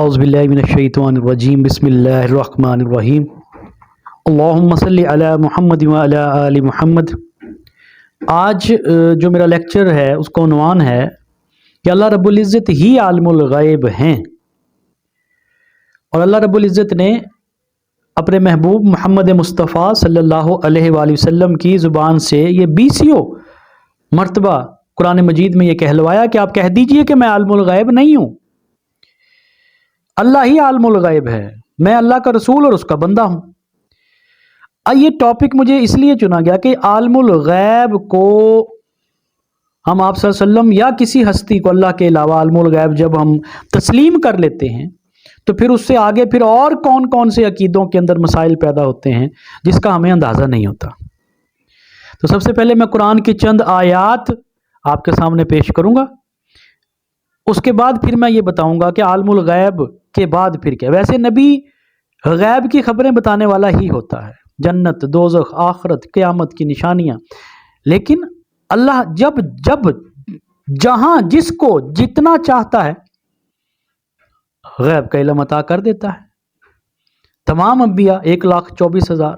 اعوذ باللہ من الشیطان الرجیم بسم اللہ الرحمن الرحیم اللہم صلی علی محمد وعلی آل محمد۔ آج جو میرا لیکچر ہے اس کا عنوان ہے کہ اللہ رب العزت ہی عالم الغیب ہیں، اور اللہ رب العزت نے اپنے محبوب محمد مصطفیٰ صلی اللہ علیہ وآلہ وسلم کی زبان سے یہ 20 مرتبہ قرآن مجید میں یہ کہلوایا کہ آپ کہہ دیجئے کہ میں عالم الغیب نہیں ہوں، اللہ ہی عالم الغیب ہے، میں اللہ کا رسول اور اس کا بندہ ہوں۔ یہ ٹاپک مجھے اس لیے چنا گیا کہ عالم الغیب کو ہم آپ صلی اللہ علیہ وسلم یا کسی ہستی کو اللہ کے علاوہ عالم الغیب جب ہم تسلیم کر لیتے ہیں تو پھر اس سے آگے پھر اور کون کون سے عقیدوں کے اندر مسائل پیدا ہوتے ہیں جس کا ہمیں اندازہ نہیں ہوتا۔ تو سب سے پہلے میں قرآن کی چند آیات آپ کے سامنے پیش کروں گا، اس کے بعد پھر میں یہ بتاؤں گا کہ عالم الغیب کے بعد پھر کیا۔ ویسے نبی غیب کی خبریں بتانے والا ہی ہوتا ہے، جنت، دوزخ، آخرت، قیامت کی نشانیاں، لیکن اللہ جب جہاں جس کو جتنا چاہتا ہے غیب کا علم عطا کر دیتا ہے۔ تمام انبیاء 1,24,000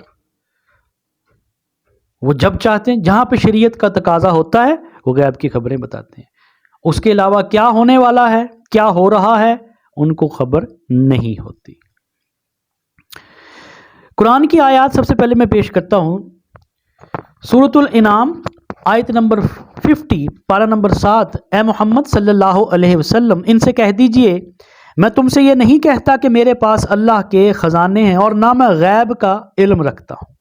وہ جب چاہتے ہیں جہاں پہ شریعت کا تقاضا ہوتا ہے وہ غیب کی خبریں بتاتے ہیں، اس کے علاوہ کیا ہونے والا ہے، کیا ہو رہا ہے، ان کو خبر نہیں ہوتی۔ قرآن کی آیات سب سے پہلے میں پیش کرتا ہوں، سورۃ الانعام آیت نمبر 50 پارہ نمبر 7۔ اے محمد صلی اللہ علیہ وسلم ان سے کہہ دیجئے میں تم سے یہ نہیں کہتا کہ میرے پاس اللہ کے خزانے ہیں اور نہ میں غیب کا علم رکھتا ہوں،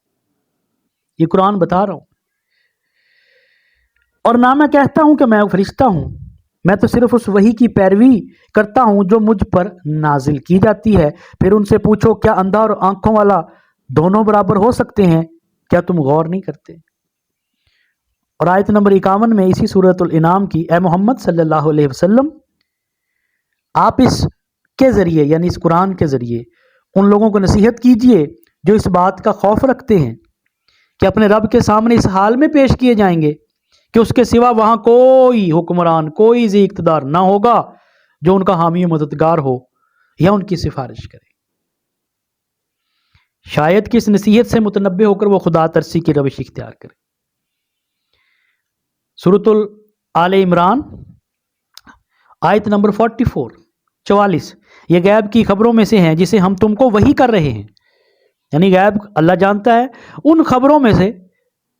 یہ قرآن بتا رہا ہوں، اور نہ میں کہتا ہوں کہ میں فرشتہ ہوں، میں تو صرف اس وحی کی پیروی کرتا ہوں جو مجھ پر نازل کی جاتی ہے۔ پھر ان سے پوچھو کیا اندھا اور آنکھوں والا دونوں برابر ہو سکتے ہیں، کیا تم غور نہیں کرتے؟ اور آیت نمبر 51 میں اسی سورۃ الانعام کی، اے محمد صلی اللہ علیہ وسلم آپ اس کے ذریعے یعنی اس قرآن کے ذریعے ان لوگوں کو نصیحت کیجئے جو اس بات کا خوف رکھتے ہیں کہ اپنے رب کے سامنے اس حال میں پیش کیے جائیں گے کہ اس کے سوا وہاں کوئی حکمران، کوئی ذی اقتدار نہ ہوگا جو ان کا حامی و مددگار ہو یا ان کی سفارش کرے۔ شاید کہ اس نصیحت سے متنبہ ہو کر وہ خدا ترسی کی روش اختیار کرے۔ سورۃ آل عمران آیت نمبر 44 یہ غیب کی خبروں میں سے ہیں جسے ہم تم کو وحی کر رہے ہیں، یعنی غیب اللہ جانتا ہے، ان خبروں میں سے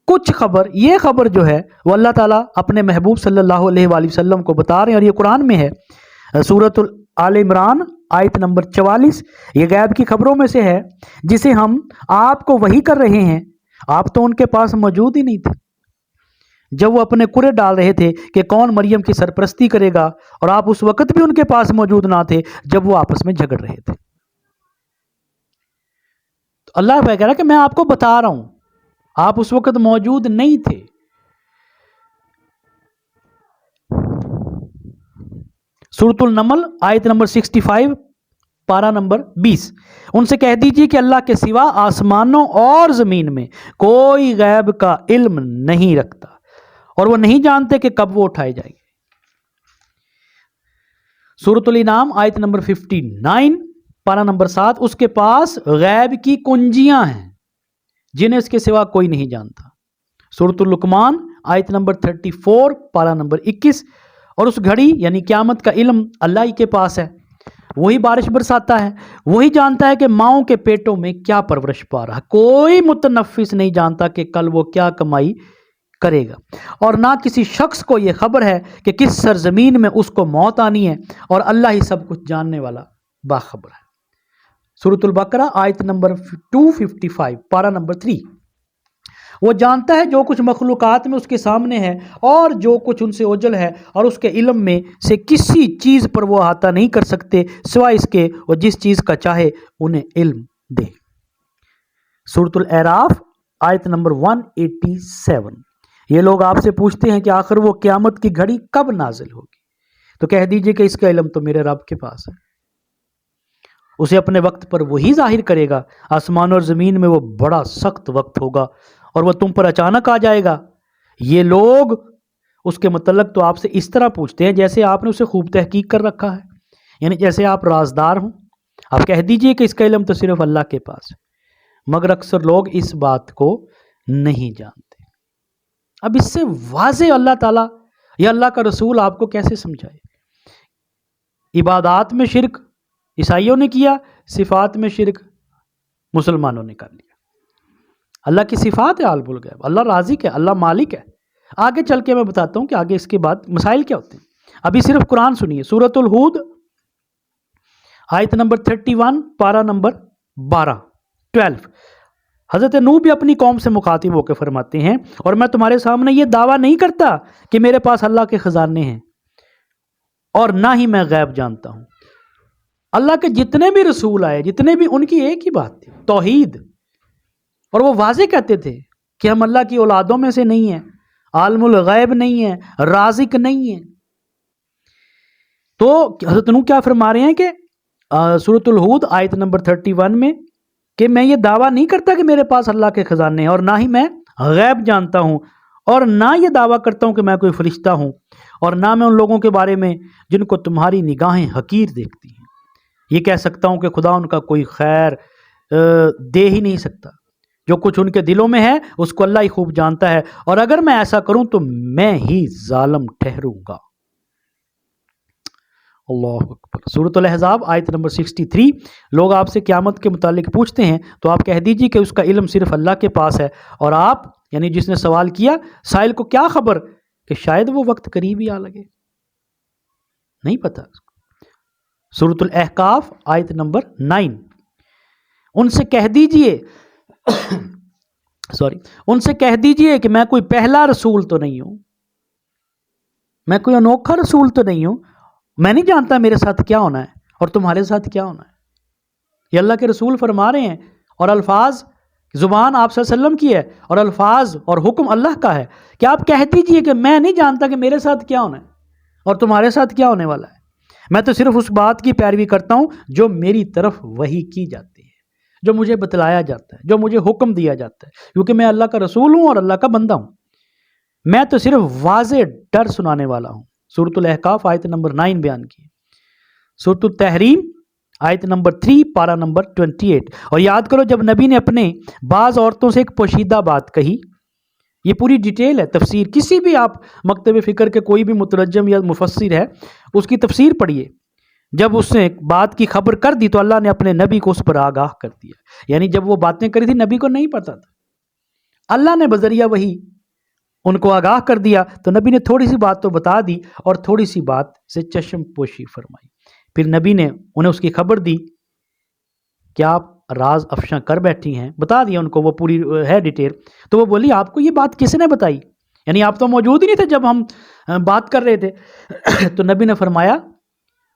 کچھ خبر، یہ خبر جو ہے وہ اللہ تعالیٰ اپنے محبوب صلی اللہ علیہ وآلہ وسلم کو بتا رہے ہیں، اور یہ قرآن میں ہے۔ سورۃ آل عمران آیت نمبر 44 یہ غیب کی خبروں میں سے ہے جسے ہم آپ کو وحی کر رہے ہیں، آپ تو ان کے پاس موجود ہی نہیں تھے جب وہ اپنے کرے ڈال رہے تھے کہ کون مریم کی سرپرستی کرے گا، اور آپ اس وقت بھی ان کے پاس موجود نہ تھے جب وہ آپس میں جھگڑ رہے تھے۔ تو اللہ کہہ رہا ہے کہ میں آپ کو بتا رہا ہوں، آپ اس وقت موجود نہیں تھے۔ سورۃ النمل آیت نمبر 65 پارہ نمبر 20 ان سے کہہ دیجیے کہ اللہ کے سوا آسمانوں اور زمین میں کوئی غیب کا علم نہیں رکھتا، اور وہ نہیں جانتے کہ کب وہ اٹھائے جائیں گے۔ سورۃ الانعام آیت نمبر 59 پارہ نمبر 7 اس کے پاس غیب کی کنجیاں ہیں جنہیں اس کے سوا کوئی نہیں جانتا۔ سورۃ اللقمان آیت نمبر 34 پارہ نمبر 21 اور اس گھڑی یعنی قیامت کا علم اللہ ہی کے پاس ہے، وہی بارش برساتا ہے، وہی جانتا ہے کہ ماؤں کے پیٹوں میں کیا پرورش پا رہا، کوئی متنفس نہیں جانتا کہ کل وہ کیا کمائی کرے گا، اور نہ کسی شخص کو یہ خبر ہے کہ کس سرزمین میں اس کو موت آنی ہے، اور اللہ ہی سب کچھ جاننے والا باخبر ہے۔ سورۃ البقرہ آیت نمبر 255 پارہ نمبر 3 وہ جانتا ہے جو کچھ مخلوقات میں اس کے سامنے ہے اور جو کچھ ان سے اوجل ہے، اور اس کے علم میں سے کسی چیز پر وہ احاطہ نہیں کر سکتے سوائے اس کے وہ جس چیز کا چاہے انہیں علم دے۔ سورۃ الاعراف آیت نمبر 187 یہ لوگ آپ سے پوچھتے ہیں کہ آخر وہ قیامت کی گھڑی کب نازل ہوگی، تو کہہ دیجئے کہ اس کا علم تو میرے رب کے پاس ہے، اسے اپنے وقت پر وہی ظاہر کرے گا۔ آسمان اور زمین میں وہ بڑا سخت وقت ہوگا اور وہ تم پر اچانک آ جائے گا۔ یہ لوگ اس کے متعلق تو آپ سے اس طرح پوچھتے ہیں جیسے آپ نے اسے خوب تحقیق کر رکھا ہے، یعنی جیسے آپ رازدار ہوں، آپ کہہ دیجئے کہ اس کا علم تو صرف اللہ کے پاس ہے، مگر اکثر لوگ اس بات کو نہیں جانتے۔ اب اس سے واضح اللہ تعالیٰ یا اللہ کا رسول آپ کو کیسے سمجھائے؟ عبادات میں شرک عیسائیوں نے کیا، صفات میں شرک مسلمانوں نے کر لیا۔ اللہ کی صفات ہے عالم الغیب، اللہ رازق ہے، اللہ مالک ہے۔ آگے چل کے میں بتاتا ہوں کہ آگے اس کے بعد مسائل کیا ہوتے ہیں۔ ابھی صرف قرآن سنیے، سورۃ الہود آیت نمبر 31، پارہ نمبر 12۔ حضرت نوح بھی اپنی قوم سے مخاطب ہو کے فرماتے ہیں، اور میں تمہارے سامنے یہ دعویٰ نہیں کرتا کہ میرے پاس اللہ کے خزانے ہیں، اور نہ ہی میں غیب جانتا ہوں۔ اللہ کے جتنے بھی رسول آئے، جتنے بھی، ان کی ایک ہی بات تھی، توحید، اور وہ واضح کہتے تھے کہ ہم اللہ کی اولادوں میں سے نہیں ہیں، عالم الغیب نہیں ہیں، رازق نہیں ہیں۔ تو حضرت نوح کیا فرما رہے ہیں کہ سورۃ الہود آیت نمبر 31 میں کہ میں یہ دعویٰ نہیں کرتا کہ میرے پاس اللہ کے خزانے ہیں، اور نہ ہی میں غیب جانتا ہوں، اور نہ یہ دعویٰ کرتا ہوں کہ میں کوئی فرشتہ ہوں، اور نہ میں ان لوگوں کے بارے میں جن کو تمہاری نگاہیں حقیر دیکھتی ہیں یہ کہہ سکتا ہوں کہ خدا ان کا کوئی خیر دے ہی نہیں سکتا۔ جو کچھ ان کے دلوں میں ہے اس کو اللہ ہی خوب جانتا ہے، اور اگر میں ایسا کروں تو میں ہی ظالم ٹھہروں گا۔ اللہ اکبر۔ سورۃ الاحزاب آیت نمبر 63، لوگ آپ سے قیامت کے متعلق پوچھتے ہیں تو آپ کہہ دیجیے کہ اس کا علم صرف اللہ کے پاس ہے، اور آپ یعنی جس نے سوال کیا سائل کو کیا خبر کہ شاید وہ وقت قریب ہی آ لگے، نہیں پتا۔ سورۃ الاحقاف آیت نمبر 9، ان سے کہہ دیجئے ان سے کہہ دیجئے کہ میں کوئی پہلا رسول تو نہیں ہوں، میں کوئی انوکھا رسول تو نہیں ہوں، میں نہیں جانتا میرے ساتھ کیا ہونا ہے اور تمہارے ساتھ کیا ہونا ہے۔ یہ اللہ کے رسول فرما رہے ہیں، اور الفاظ زبان آپ صلی اللہ علیہ وسلم کی ہے، اور الفاظ اور حکم اللہ کا ہے کہ آپ کہہ دیجئے کہ میں نہیں جانتا کہ میرے ساتھ کیا ہونا ہے اور تمہارے ساتھ کیا ہونے والا ہے، میں تو صرف اس بات کی پیروی کرتا ہوں جو میری طرف وحی کی جاتی ہے، جو مجھے بتلایا جاتا ہے، جو مجھے حکم دیا جاتا ہے، کیونکہ میں اللہ کا رسول ہوں اور اللہ کا بندہ ہوں۔ میں تو صرف واضح ڈر سنانے والا ہوں۔ سورۃ الاحقاف آیت نمبر 9 بیان کی۔ سورۃ التحریم آیت نمبر 3، پارہ نمبر 28۔ اور یاد کرو جب نبی نے اپنے بعض عورتوں سے ایک پوشیدہ بات کہی، یہ پوری ڈیٹیل ہے، تفسیر کسی بھی آپ مکتب فکر کے کوئی بھی مترجم یا مفسر ہے اس کی تفسیر پڑھیے، جب اس نے بات کی خبر کر دی تو اللہ نے اپنے نبی کو اس پر آگاہ کر دیا، یعنی جب وہ باتیں کری تھی نبی کو نہیں پتا تھا، اللہ نے بذریعہ وحی ان کو آگاہ کر دیا، تو نبی نے تھوڑی سی بات تو بتا دی اور تھوڑی سی بات سے چشم پوشی فرمائی۔ پھر نبی نے انہیں اس کی خبر دی کہ آپ راز افشاں کر بیٹھی ہیں، بتا دیا ان کو، وہ پوری ہے ڈیٹیل۔ تو وہ بولی آپ کو یہ بات کس نے بتائی؟ یعنی آپ تو موجود ہی نہیں تھے جب ہم بات کر رہے تھے۔ تو نبی نے فرمایا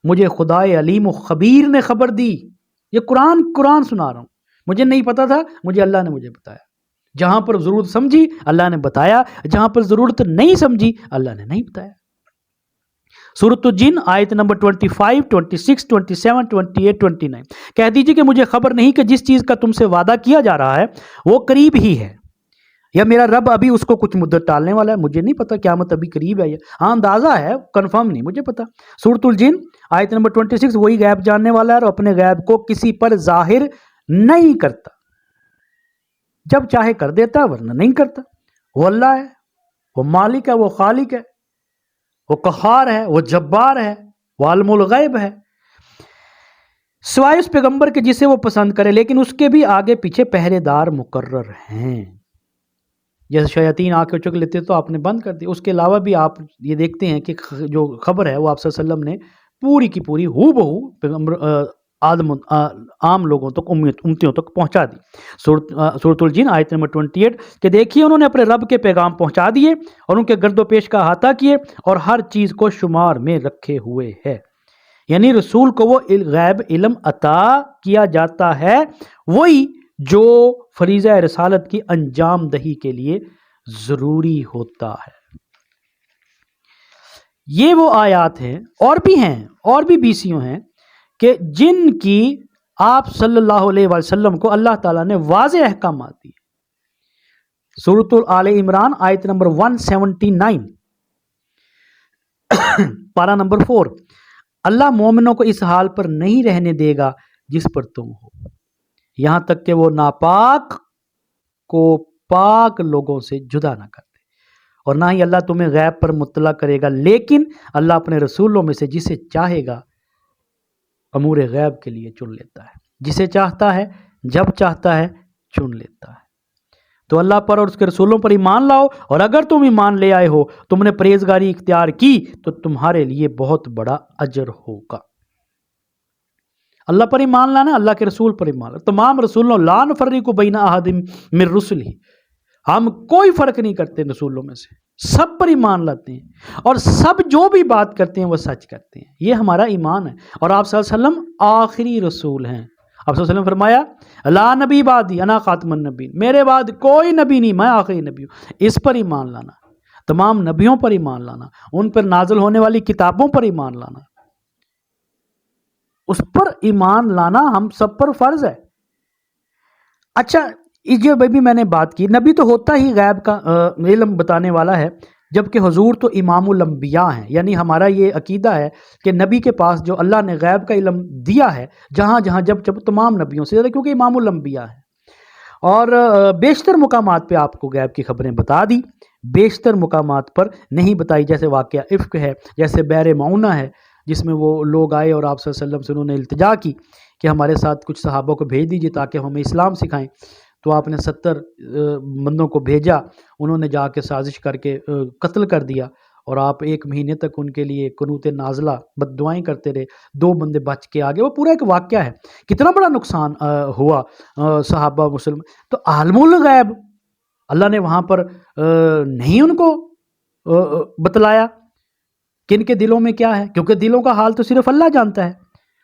مجھے خدائے علیم و خبیر نے خبر دی، یہ قرآن سنا رہا ہوں، مجھے نہیں پتا تھا، مجھے اللہ نے مجھے بتایا۔ جہاں پر ضرورت سمجھی اللہ نے بتایا، جہاں پر ضرورت نہیں سمجھی اللہ نے نہیں بتایا۔ سورۃ الجن آیت نمبر 25، 26، 27، 28، 29۔ کہہ دیجیے کہ مجھے خبر نہیں کہ جس چیز کا تم سے وعدہ کیا جا رہا ہے وہ قریب ہی ہے، یا میرا رب ابھی اس کو کچھ مدت ٹالنے والا ہے، مجھے نہیں پتا قیامت ابھی قریب ہے، ہاں اندازہ ہے، کنفرم نہیں مجھے پتا۔ سورۃ الجن آیت نمبر 26، وہی غیب جاننے والا ہے اور اپنے غیب کو کسی پر ظاہر نہیں کرتا، جب چاہے کر دیتا ہے ورنہ نہیں کرتا۔ وہ اللہ ہے، وہ مالک ہے، وہ خالق ہے، وہ قہار ہے، وہ جبار ہے، وہ عالم الغیب ہے، سوائے اس پیغمبر کے جسے وہ پسند کرے، لیکن اس کے بھی آگے پیچھے پہرے دار مقرر ہیں۔ جیسے شیاطین آ کے چک لیتے تو آپ نے بند کر دی، اس کے علاوہ بھی آپ یہ دیکھتے ہیں کہ جو خبر ہے وہ آپ صلی اللہ علیہ وسلم نے پوری کی پوری ہو بہو پیغمبر عام لوگوں تک، امتیوں تک پہنچا دی۔ سورۃ الجن آیت نمبر 28 کہ دیکھیے انہوں نے اپنے رب کے پیغام پہنچا دیے اور ان کے گرد و پیش کا احاطہ کیے اور ہر چیز کو شمار میں رکھے ہوئے ہے۔ یعنی رسول کو وہ غیب علم عطا کیا جاتا ہے، وہی جو فریضہ رسالت کی انجام دہی کے لیے ضروری ہوتا ہے۔ یہ وہ آیات ہیں، اور بھی ہیں، اور بھی بیسیوں ہیں کہ جن کی آپ صلی اللہ علیہ وسلم کو اللہ تعالیٰ نے واضح احکامات دی۔ سورۃ آل عمران آیت نمبر 179، پارہ نمبر 4۔ اللہ مومنوں کو اس حال پر نہیں رہنے دے گا جس پر تم ہو، یہاں تک کہ وہ ناپاک کو پاک لوگوں سے جدا نہ کرتے، اور نہ ہی اللہ تمہیں غیب پر مطلع کرے گا، لیکن اللہ اپنے رسولوں میں سے جسے چاہے گا امور غیب کے لیے چن لیتا ہے، جسے چاہتا ہے جب چاہتا ہے چن لیتا ہے۔ تو اللہ پر اور اس کے رسولوں پر ایمان لاؤ، اور اگر تم ایمان لے آئے ہو، تم نے پرہیزگاری اختیار کی تو تمہارے لیے بہت بڑا اجر ہوگا۔ اللہ پر ایمان لانا، اللہ کے رسول پر ایمان لانا، تمام رسولوں لا نفرق بین احد من رسلہ، ہم کوئی فرق نہیں کرتے رسولوں میں سے، سب پر ایمان لاتے ہیں، اور سب جو بھی بات کرتے ہیں وہ سچ کرتے ہیں، یہ ہمارا ایمان ہے۔ اور آپ صلی اللہ علیہ وسلم آخری رسول ہیں۔ آپ صلی اللہ علیہ وسلم فرمایا لا نبی بعدی انا خاتم النبیین، میرے بعد کوئی نبی نہیں، میں آخری نبی ہوں۔ اس پر ایمان لانا، تمام نبیوں پر ایمان لانا، ان پر نازل ہونے والی کتابوں پر ایمان لانا، اس پر ایمان لانا ہم سب پر فرض ہے۔ اچھا، یہ بھی میں نے بات کی، نبی تو ہوتا ہی غیب کا علم بتانے والا ہے، جبکہ حضور تو امام الانبیاء ہیں، یعنی ہمارا یہ عقیدہ ہے کہ نبی کے پاس جو اللہ نے غیب کا علم دیا ہے جہاں جہاں جب تمام نبیوں سے زیادہ، کیونکہ امام الانبیاء ہے، اور بیشتر مقامات پہ آپ کو غیب کی خبریں بتا دی، بیشتر مقامات پر نہیں بتائی، جیسے واقعہ افک ہے، جیسے بئر معونہ ہے، جس میں وہ لوگ آئے اور آپ صلی اللہ علیہ وسلم سے انہوں نے التجا کی کہ ہمارے ساتھ کچھ صحابہ کو بھیج دیجیے تاکہ ہمیں اسلام سکھائیں، تو آپ نے 70 بندوں کو بھیجا، انہوں نے جا کے سازش کر کے قتل کر دیا، اور آپ 1 مہینے تک ان کے لیے قنوت نازلہ بد دعائیں کرتے رہے، 2 بندے بچ کے آگے، وہ پورا ایک واقعہ ہے، کتنا بڑا نقصان ہوا صحابہ مسلم۔ تو عالم الغیب اللہ نے وہاں پر نہیں ان کو بتلایا کہ ان کے دلوں میں کیا ہے، کیونکہ دلوں کا حال تو صرف اللہ جانتا ہے۔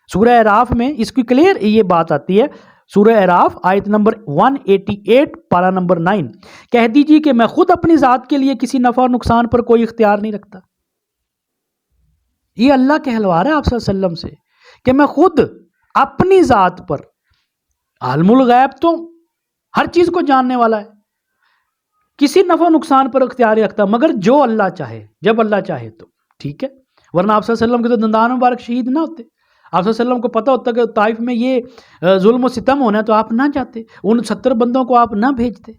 سورہ اعراف میں اس کی کلیئر یہ بات آتی ہے، سورہ اعراف آیت نمبر 188 پارہ نمبر 9، کہہ دیجیے کہ میں خود اپنی ذات کے لیے کسی نفع اور نقصان پر کوئی اختیار نہیں رکھتا۔ یہ اللہ کہلوا رہا ہے آپ صلی اللہ علیہ وسلم سے کہ میں خود اپنی ذات پر، عالم الغیب تو ہر چیز کو جاننے والا ہے، کسی نفع و نقصان پر اختیار نہیں رکھتا مگر جو اللہ چاہے، جب اللہ چاہے تو ٹھیک ہے، ورنہ آپ صلی اللہ علیہ وسلم کے تو دندان مبارک شہید نہ ہوتے۔ آپ صلی اللہ علیہ وسلم کو پتہ ہوتا کہ طائف میں یہ ظلم و ستم ہونا ہے تو آپ نہ جاتے، ان 70 بندوں کو آپ نہ بھیجتے،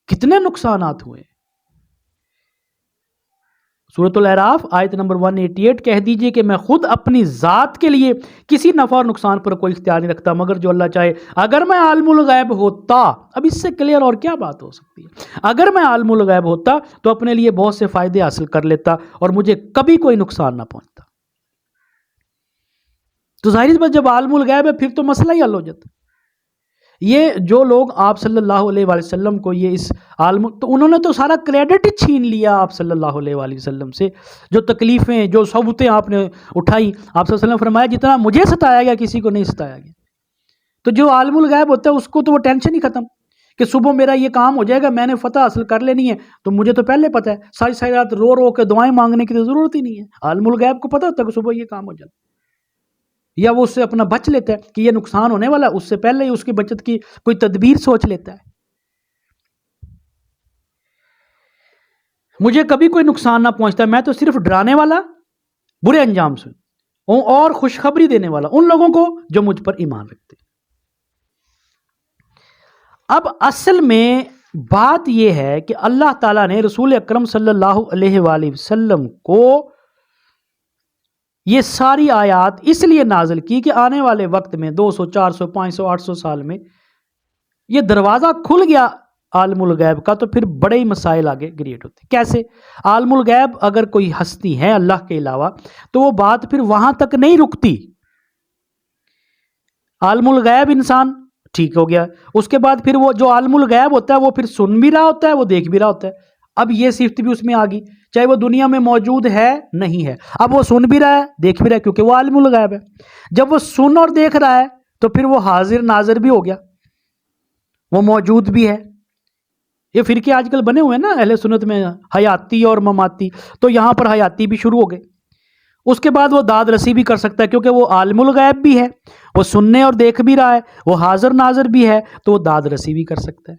کتنے نقصانات ہوئے۔ سورۃ الاعراف آیت نمبر 188، کہہ دیجئے کہ میں خود اپنی ذات کے لیے کسی نفع اور نقصان پر کوئی اختیار نہیں رکھتا مگر جو اللہ چاہے۔ اگر میں عالم الغیب ہوتا، اب اس سے کلیئر اور کیا بات ہو سکتی ہے، اگر میں عالم الغیب ہوتا تو اپنے لیے بہت سے فائدے حاصل کر لیتا اور مجھے کبھی کوئی نقصان نہ پہنچتا۔ تو ظاہر سی بات، جب عالم الغیب ہے پھر تو مسئلہ ہی حل ہو جاتا۔ یہ جو لوگ آپ صلی اللہ علیہ وآلہ وسلم کو یہ اس عالم، تو انہوں نے تو سارا کریڈٹ ہی چھین لیا آپ صلی اللہ علیہ وآلہ وسلم سے، جو تکلیفیں، جو صعوبتیں آپ نے اٹھائی، آپ صلی اللہ علیہ وسلم فرمایا جتنا مجھے ستایا گیا کسی کو نہیں ستایا گیا۔ تو جو عالم الغیب ہوتا ہے اس کو تو وہ ٹینشن ہی ختم کہ صبح میرا یہ کام ہو جائے گا، میں نے فتح حاصل کر لینی ہے، تو مجھے تو پہلے پتہ ہے، ساری ساری رات رو رو کے دعائیں مانگنے کی تو ضرورت ہی نہیں ہے۔ عالم الغیب کو پتہ ہوتا ہے کہ صبح یہ کام ہو جائے، یا وہ اس سے اپنا بچ لیتا ہے کہ یہ نقصان ہونے والا ہے، اس سے پہلے ہی اس کی بچت کی کوئی تدبیر سوچ لیتا ہے۔ مجھے کبھی کوئی نقصان نہ پہنچتا، میں تو صرف ڈرانے والا برے انجام سے اور خوشخبری دینے والا ان لوگوں کو جو مجھ پر ایمان رکھتے۔ اب اصل میں بات یہ ہے کہ اللہ تعالیٰ نے رسول اکرم صلی اللہ علیہ وآلہ وسلم کو یہ ساری آیات اس لیے نازل کی کہ آنے والے وقت میں 200 400 500 800 سال میں یہ دروازہ کھل گیا عالم الغیب کا، تو پھر بڑے ہی مسائل آگے کریٹ ہوتے۔ کیسے؟ عالم الغیب اگر کوئی ہستی ہے اللہ کے علاوہ تو وہ بات پھر وہاں تک نہیں رکتی۔ عالم الغیب انسان ٹھیک ہو گیا، اس کے بعد پھر وہ جو عالم الغیب ہوتا ہے وہ پھر سن بھی رہا ہوتا ہے، وہ دیکھ بھی رہا ہوتا ہے۔ اب یہ صفت بھی اس میں آ گئی، چاہے وہ دنیا میں موجود ہے نہیں ہے، اب وہ سن بھی رہا ہے دیکھ بھی رہا ہے، کیونکہ وہ عالم الغیب ہے۔ جب وہ سن اور دیکھ رہا ہے تو پھر وہ حاضر ناظر بھی ہو گیا، وہ موجود بھی ہے۔ یہ فرقے آج کل بنے ہوئے ہیں نا اہل سنت میں، حیاتی اور مماتی، تو یہاں پر حیاتی بھی شروع ہو گئے۔ اس کے بعد وہ داد رسی بھی کر سکتا ہے، کیونکہ وہ عالم الغیب بھی ہے، وہ سننے اور دیکھ بھی رہا ہے، وہ حاضر ناظر بھی ہے، تو وہ داد رسی بھی کر سکتا ہے۔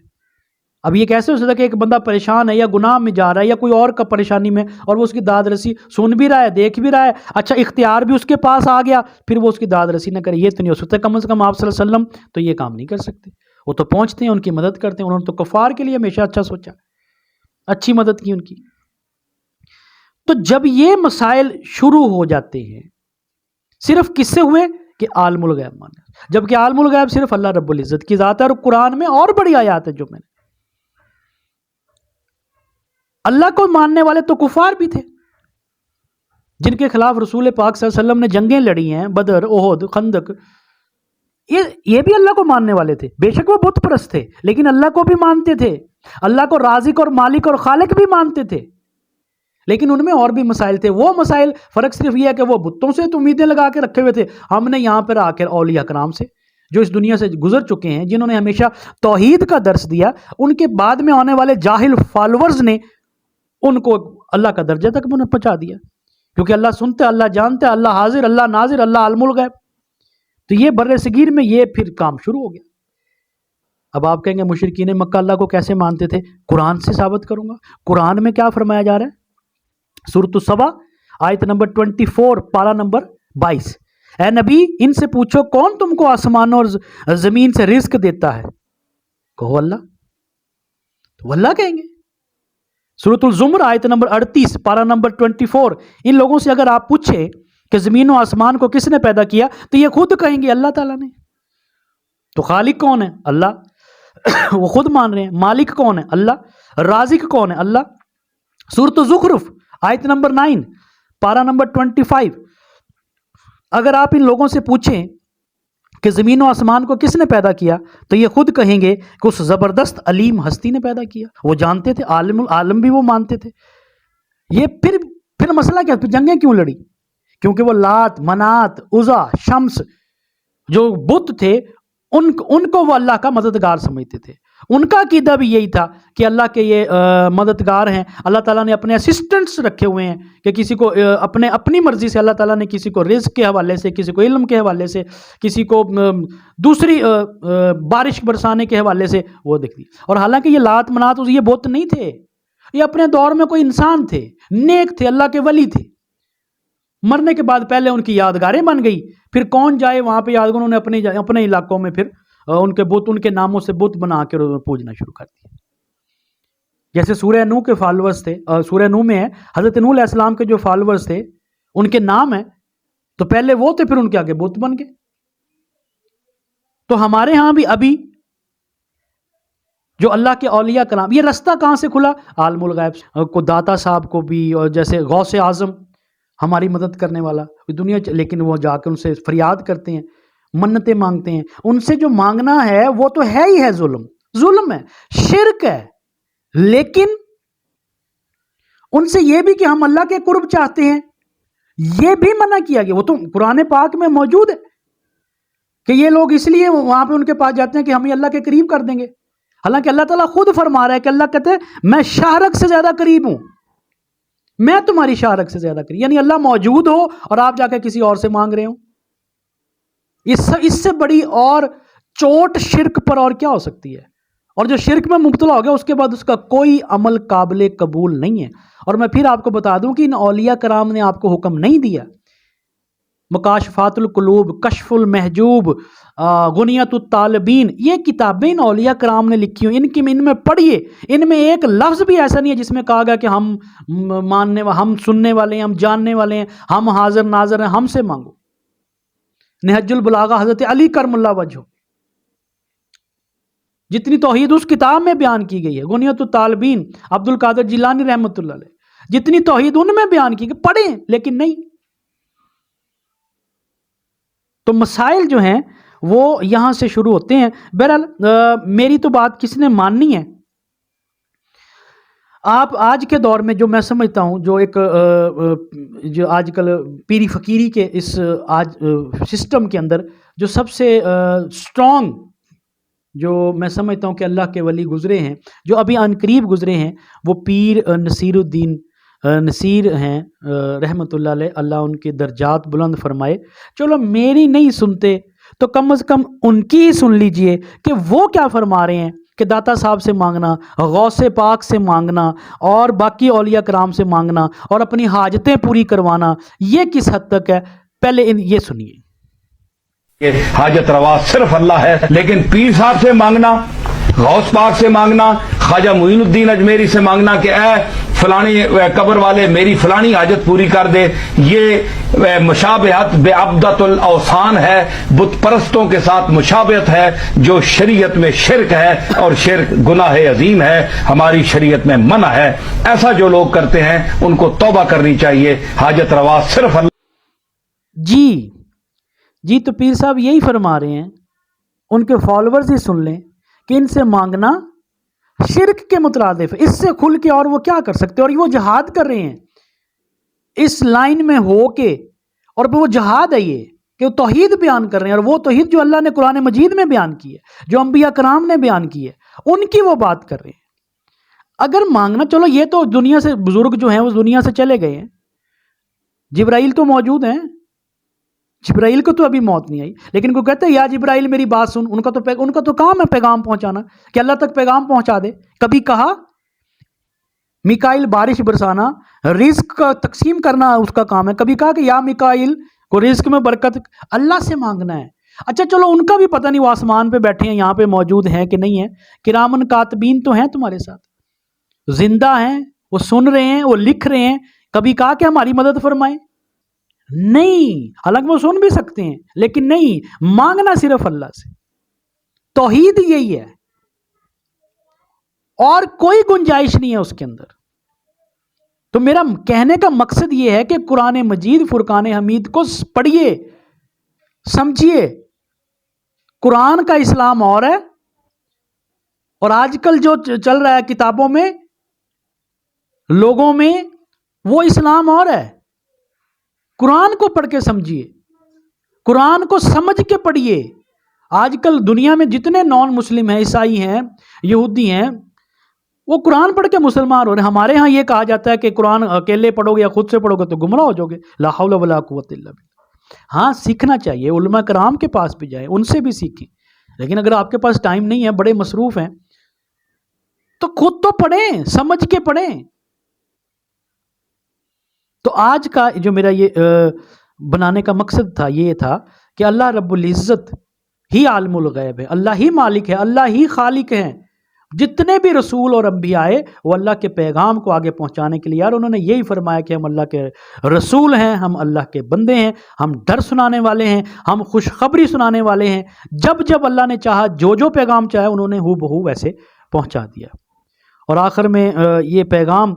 اب یہ کیسے ہو سکتا ہے کہ ایک بندہ پریشان ہے یا گناہ میں جا رہا ہے یا کوئی اور کا پریشانی میں، اور وہ اس کی داد رسی سن بھی رہا ہے، دیکھ بھی رہا ہے، اچھا اختیار بھی اس کے پاس آ گیا، پھر وہ اس کی داد رسی نہ کرے؟ یہ تو نہیں ہو سکتا۔ کم از کم آپ صلی اللہ علیہ وسلم تو یہ کام نہیں کر سکتے۔ وہ تو پہنچتے ہیں، ان کی مدد کرتے ہیں، انہوں نے تو کفار کے لیے ہمیشہ اچھا سوچا، اچھی مدد کی ان کی۔ تو جب یہ مسائل شروع ہو جاتے ہیں، صرف کس سے ہوئے کہ عالم الغیب مانا، جبکہ عالم الغیب صرف اللہ رب العزت کی ذات ہے، اور قرآن میں اور بڑی آیات ہے جو میں نے، اللہ کو ماننے والے تو کفار بھی تھے جن کے خلاف رسول پاک صلی اللہ علیہ وسلم نے جنگیں لڑی ہیں، بدر، احد، خندق، یہ بھی اللہ کو ماننے والے تھے۔ بے شک وہ بت پرست تھے، لیکن اللہ کو بھی مانتے تھے، اللہ کو رازق اور مالک اور خالق بھی مانتے تھے، لیکن ان میں اور بھی مسائل تھے۔ وہ مسائل فرق صرف یہ ہے کہ وہ بتوں سے تو امیدیں لگا کے رکھے ہوئے تھے، ہم نے یہاں پر آ کر اولیاء کرام سے جو اس دنیا سے گزر چکے ہیں، جنہوں نے ہمیشہ توحید کا درس دیا، ان کے بعد میں آنے والے جاہل فالورز نے ان کو اللہ کا درجہ تک انہیں پہنچا دیا، کیونکہ اللہ سنتے، اللہ جانتے، اللہ حاضر، اللہ ناظر، اللہ عالم الغیب۔ تو یہ بر صغیر میں یہ پھر کام شروع ہو گیا۔ اب آپ کہیں گے مشرکین مکہ اللہ کو کیسے مانتے تھے؟ قرآن سے ثابت کروں گا۔ قرآن میں کیا فرمایا جا رہا ہے؟ سورۃ السبا آیت نمبر 24 پارہ نمبر 22، اے نبی ان سے پوچھو کون تم کو آسمانوں اور زمین سے رزق دیتا ہے؟ کہو اللہ، تو اللہ کہیں گے۔ سورۃ الزمر آیت نمبر 38 پارہ نمبر 24، ان لوگوں سے اگر آپ پوچھیں کہ زمین و آسمان کو کس نے پیدا کیا تو یہ خود کہیں گے اللہ تعالیٰ نے۔ تو خالق کون ہے؟ اللہ، وہ خود مان رہے ہیں۔ مالک کون ہے؟ اللہ۔ رازق کون ہے؟ اللہ۔ سورۃ الزخرف آیت نمبر 9 پارہ نمبر 25، اگر آپ ان لوگوں سے پوچھیں کہ زمین و آسمان کو کس نے پیدا کیا تو یہ خود کہیں گے کہ اس زبردست علیم ہستی نے پیدا کیا۔ وہ جانتے تھے، عالم بھی وہ مانتے تھے۔ یہ پھر مسئلہ کیا؟ پھر جنگیں کیوں لڑی؟ کیونکہ وہ لات، منات، عزا، شمس جو بت تھے ان کو وہ اللہ کا مددگار سمجھتے تھے۔ ان کا عقیدہ بھی یہی تھا کہ اللہ کے یہ مددگار ہیں، اللہ تعالیٰ نے اپنے اسسٹنٹس رکھے ہوئے ہیں کہ کسی کو اپنی مرضی سے اللہ تعالیٰ نے کسی کو رزق کے حوالے سے، کسی کو علم کے حوالے سے، کسی کو دوسری بارش برسانے کے حوالے سے وہ دیکھ دی۔ اور حالانکہ یہ لات، منات، یہ بت نہیں تھے، یہ اپنے دور میں کوئی انسان تھے، نیک تھے، اللہ کے ولی تھے۔ مرنے کے بعد پہلے ان کی یادگاریں بن گئی، پھر کون جائے وہاں پہ یادگار، انہوں نے اپنے علاقوں میں پھر ان کے بت، ان کے ناموں سے بت بنا کے پوجنا شروع کر دیا۔ جیسے سورہ نوح کے فالورز تھے، سورہ نوح میں ہے حضرت نوح علیہ السلام کے جو فالورز تھے ان کے نام ہیں، تو پہلے وہ تھے، پھر ان کے آگے بت بن گئے۔ تو ہمارے ہاں بھی ابھی جو اللہ کے اولیاء کرام، یہ رستہ کہاں سے کھلا؟ عالم الغیب کو، داتا صاحب کو بھی، اور جیسے غوث اعظم ہماری مدد کرنے والا دنیا، لیکن وہ جا کے ان سے فریاد کرتے ہیں، منتیں مانگتے ہیں۔ ان سے جو مانگنا ہے وہ تو ہے ہی ہے ظلم ہے، شرک ہے، لیکن ان سے یہ بھی کہ ہم اللہ کے قرب چاہتے ہیں، یہ بھی منع کیا گیا۔ وہ تو قرآن پاک میں موجود ہے کہ یہ لوگ اس لیے وہاں پہ ان کے پاس جاتے ہیں کہ ہمیں اللہ کے قریب کر دیں گے، حالانکہ اللہ تعالیٰ خود فرما رہا ہے کہ اللہ کہتے ہیں میں شاہرگ سے زیادہ قریب ہوں، میں تمہاری شاہرگ سے زیادہ قریب، یعنی اللہ موجود ہو اور آپ جا کے کسی اور سے مانگ رہے ہوں۔ اس سے بڑی اور چوٹ شرک پر اور کیا ہو سکتی ہے؟ اور جو شرک میں مبتلا ہو گیا اس کے بعد اس کا کوئی عمل قابل قبول نہیں ہے۔ اور میں پھر آپ کو بتا دوں کہ ان اولیاء کرام نے آپ کو حکم نہیں دیا، مکاشفات القلوب، کشف المحجوب، غنیت الطالبین، یہ کتابیں ان اولیاء کرام نے لکھی ہوئی، ان میں پڑھیے، ان میں ایک لفظ بھی ایسا نہیں ہے جس میں کہا گیا کہ ہم سننے والے ہیں، ہم جاننے والے ہیں، ہم حاضر ناظر ہیں، ہم سے مانگو۔ نہج البلاغہ حضرت علی کرم اللہ وجہ، جتنی توحید اس کتاب میں بیان کی گئی ہے، غنیت الطالبین عبد القادر جیلانی رحمۃ اللہ علیہ، جتنی توحید ان میں بیان کی گئی، پڑھیں لیکن نہیں۔ تو مسائل جو ہیں وہ یہاں سے شروع ہوتے ہیں۔ بہرحال میری تو بات کس نے ماننی ہے؟ آپ آج کے دور میں جو میں سمجھتا ہوں، جو آج کل پیری فقیری کے اس آج سسٹم کے اندر جو سب سے سٹرونگ، جو میں سمجھتا ہوں کہ اللہ کے ولی گزرے ہیں، جو ابھی عن قریب گزرے ہیں، وہ پیر نصیر الدین نصیر ہیں رحمۃ اللہ علیہ، اللہ ان کے درجات بلند فرمائے۔ چلو میری نہیں سنتے تو کم از کم ان کی ہی سن لیجئے کہ وہ کیا فرما رہے ہیں کہ داتا صاحب سے مانگنا، غوث پاک سے مانگنا اور باقی اولیاء کرام سے مانگنا اور اپنی حاجتیں پوری کروانا، یہ کس حد تک ہے؟ پہلے یہ سنیے. یہ حاجت روا صرف اللہ ہے، لیکن پیر صاحب سے مانگنا، غوث پاک سے مانگنا، خواجہ معین الدین اجمیری سے مانگنا کہ اے فلانی قبر والے میری فلانی حاجت پوری کر دے، یہ مشابہت بعبدۃ الاوثان ہے، بت پرستوں کے ساتھ مشابہت ہے جو شریعت میں شرک ہے، اور شرک گناہ عظیم ہے، ہماری شریعت میں منع ہے. ایسا جو لوگ کرتے ہیں ان کو توبہ کرنی چاہیے. حاجت روا صرف اللہ. جی تو پیر صاحب یہی فرما رہے ہیں، ان کے فالوورز ہی سن لیں کہ ان سے مانگنا شرک کے مترادف ہے. اس سے کھل کے اور وہ کیا کر سکتے؟ اور وہ جہاد کر رہے ہیں اس لائن میں ہو کے، اور وہ جہاد ہے یہ کہ وہ توحید بیان کر رہے ہیں، اور وہ توحید جو اللہ نے قرآن مجید میں بیان کی ہے، جو انبیاء کرام نے بیان کی ہے، ان کی وہ بات کر رہے ہیں. اگر مانگنا، چلو یہ تو دنیا سے بزرگ جو ہیں وہ دنیا سے چلے گئے ہیں، جبرائیل تو موجود ہیں، جبرائیل کو تو ابھی موت نہیں آئی، لیکن کو کہتے ہیں یا جبرائیل میری بات سن. ان کا تو کام ہے پیغام پہنچانا، کہ اللہ تک پیغام پہنچا دے. کبھی کہا میکائیل بارش برسانا، رزق کا تقسیم کرنا اس کا کام ہے. کبھی کہا کہ یا میکائیل کو رزق میں برکت اللہ سے مانگنا ہے. اچھا چلو ان کا بھی پتہ نہیں وہ آسمان پہ بیٹھے ہیں، یہاں پہ موجود ہیں کہ نہیں ہیں. کرامن کاتبین تو ہیں تمہارے ساتھ، زندہ ہیں، وہ سن رہے ہیں، وہ لکھ رہے ہیں. کبھی کہا کہ ہماری مدد فرمائیں؟ نہیں. حالانکہ وہ سن بھی سکتے ہیں، لیکن نہیں، مانگنا صرف اللہ سے. توحید یہی ہے اور کوئی گنجائش نہیں ہے اس کے اندر. تو میرا کہنے کا مقصد یہ ہے کہ قرآن مجید فرقان حمید کو پڑھیے، سمجھیے. قرآن کا اسلام اور ہے، اور آج کل جو چل رہا ہے کتابوں میں، لوگوں میں، وہ اسلام اور ہے. قرآن کو پڑھ کے سمجھیے، قرآن کو سمجھ کے پڑھیے. آج کل دنیا میں جتنے نان مسلم ہیں، عیسائی ہیں، یہودی ہیں، وہ قرآن پڑھ کے مسلمان ہو رہے ہیں. ہمارے ہاں یہ کہا جاتا ہے کہ قرآن اکیلے پڑھو گے یا خود سے پڑھو گے تو گمراہ ہو جاؤ گے. لا حول ولا قوت الا باللہ. ہاں سیکھنا چاہیے، علماء کرام کے پاس بھی جائیں، ان سے بھی سیکھیں. لیکن اگر آپ کے پاس ٹائم نہیں ہے، بڑے مصروف ہیں، تو خود تو پڑھیں، سمجھ کے پڑھیں. تو آج کا جو میرا یہ بنانے کا مقصد تھا، یہ تھا کہ اللہ رب العزت ہی عالم الغیب ہے، اللہ ہی مالک ہے، اللہ ہی خالق ہیں. جتنے بھی رسول اور انبیاء آئے وہ اللہ کے پیغام کو آگے پہنچانے کے لیے، اور انہوں نے یہی فرمایا کہ ہم اللہ کے رسول ہیں، ہم اللہ کے بندے ہیں، ہم ڈر سنانے والے ہیں، ہم خوشخبری سنانے والے ہیں. جب جب اللہ نے چاہا، جو جو پیغام چاہے انہوں نے ہو بہو ویسے پہنچا دیا. اور آخر میں یہ پیغام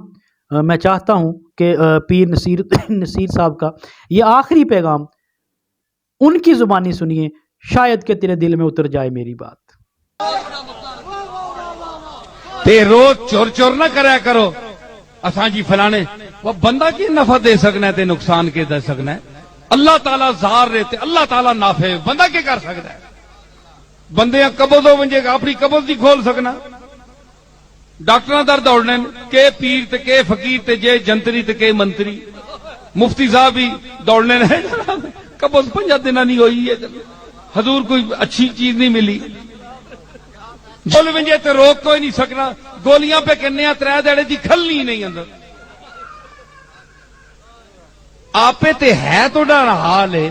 میں چاہتا ہوں کہ پیر نصیر صاحب کا یہ آخری پیغام ان کی زبانی سنیے، شاید کہ تیرے دل میں اتر جائے میری بات. تے روز چور چور نہ کریا کرو اساں جی فلانے وہ بندہ کی نفع دے سکنا ہے تے نقصان کے دے سکنا ہے. اللہ تعالیٰ زار رہتے، اللہ تعالیٰ نافع، بندہ کے کر سکتا ہے. بندے قبض ہو ونجے گا، اپنی قبض نہیں کھول سکنا. ڈاکٹر در دوڑنے کے پیر تے کے فقیر تے جے جنتری تے کے منتری، مفتی صاحب بھی دوڑنے نے قبض 5 دن نہیں ہوئی ہے، حضور کوئی اچھی چیز نہیں ملی. بول ونجے تے روک کوئی نہیں سکنا، گولیاں پہ کرنے 3 دہڑے دی کھلنی نہیں اندر. آپ تے ہے تو ڈر حال ہے،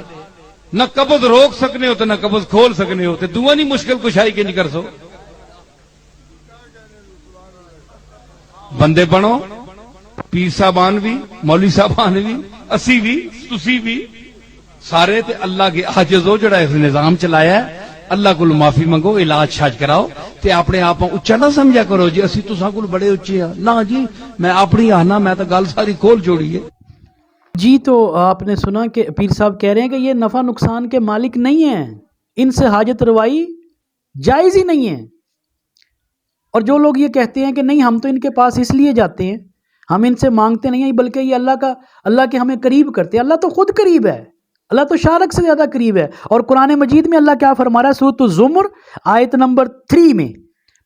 نہ قبض روک سکنے ہو تو نہ قبض کھول سکنے ہو، تے دعا نہیں مشکل کشائی کے نہیں کر سو. بندے بنو، پیر صاحبان بھی، مولوی صاحبان بھی، اسی بھی، تسی بھی، سارے تے اللہ کے عاجز ہو جڑا اس نظام چلایا ہے. اللہ کو معافی منگو، علاج شاج کراؤ، تے اپنے آپ اچا نہ سمجھا کرو جی اسی تساں کول بڑے اچے ہاں. نہ جی، میں اپنی آنا، میں تو گل ساری کھول جوڑی ہے. جی تو آپ نے سنا کہ پیر صاحب کہہ رہے ہیں کہ یہ نفع نقصان کے مالک نہیں ہیں، ان سے حاجت روائی جائز ہی نہیں ہے. اور جو لوگ یہ کہتے ہیں کہ نہیں ہم تو ان کے پاس اس لیے جاتے ہیں، ہم ان سے مانگتے نہیں ہیں، بلکہ یہ اللہ کے ہمیں قریب کرتے ہیں. اللہ تو خود قریب ہے، اللہ تو شارک سے زیادہ قریب ہے. اور قرآن مجید میں اللہ کیا فرما رہا ہے؟ سورۃ الزمر آیت نمبر 3 میں